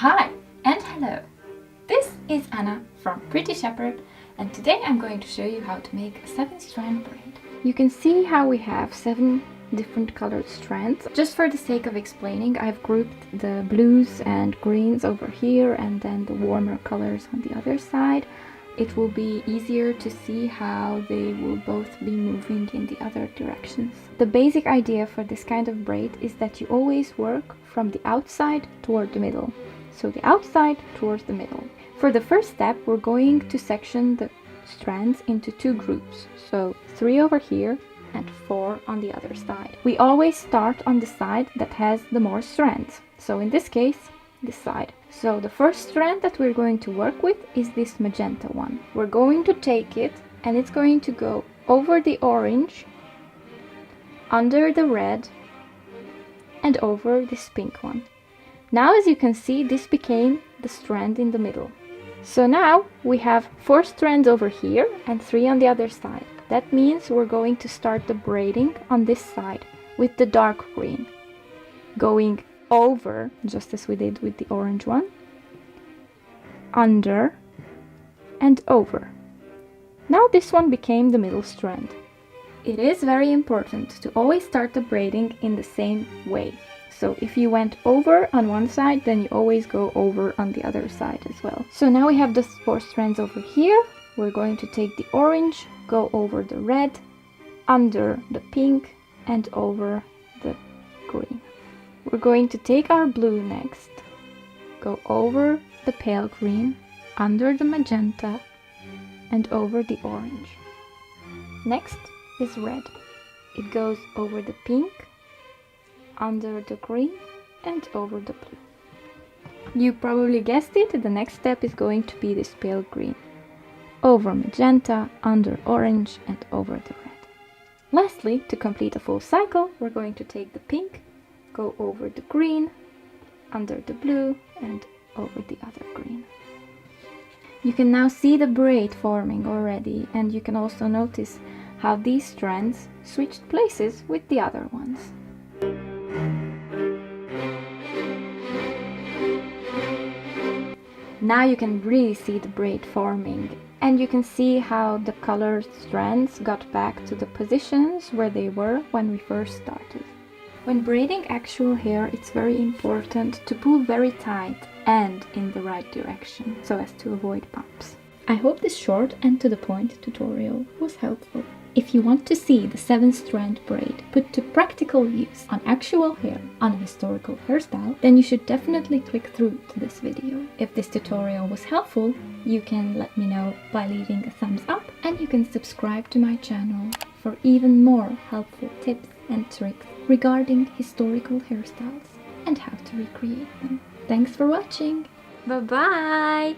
Hi and hello! This is Anna from Pretty Shepherd, and today I'm going to show you how to make a 7-strand braid. You can see how we have 7 different colored strands. Just for the sake of explaining, I've grouped the blues and greens over here and then the warmer colors on the other side. It will be easier to see how they will both be moving in the other directions. The basic idea for this kind of braid is that you always work from the outside toward the middle. So the outside towards the middle. For the first step, we're going to section the strands into 2 groups. So 3 over here and 4 on the other side. We always start on the side that has the more strands. So in this case, this side. So the first strand that we're going to work with is this magenta one. We're going to take it and it's going to go over the orange, under the red, and over this pink one. Now, as you can see, this became the strand in the middle. So now we have 4 strands over here and 3 on the other side. That means we're going to start the braiding on this side with the dark green, going over, just as we did with the orange one, under, and over. Now this one became the middle strand. It is very important to always start the braiding in the same way. So if you went over on one side, then you always go over on the other side as well. So now we have the 4 strands over here. We're going to take the orange, go over the red, under the pink, and over the green. We're going to take our blue next, go over the pale green, under the magenta, and over the orange. Next is red. It goes over the pink, under the green, and over the blue. You probably guessed it, the next step is going to be this pale green. Over magenta, under orange, and over the red. Lastly, to complete a full cycle, we're going to take the pink, go over the green, under the blue, and over the other green. You can now see the braid forming already, and you can also notice how these strands switched places with the other ones. Now you can really see the braid forming, and you can see how the colored strands got back to the positions where they were when we first started. When braiding actual hair, it's very important to pull very tight and in the right direction, so as to avoid bumps. I hope this short and to the point tutorial was helpful. If you want to see the 7-strand braid put to practical use on actual hair on a historical hairstyle, then you should definitely click through to this video. If this tutorial was helpful, you can let me know by leaving a thumbs up, and you can subscribe to my channel for even more helpful tips and tricks regarding historical hairstyles and how to recreate them. Thanks for watching! Bye bye!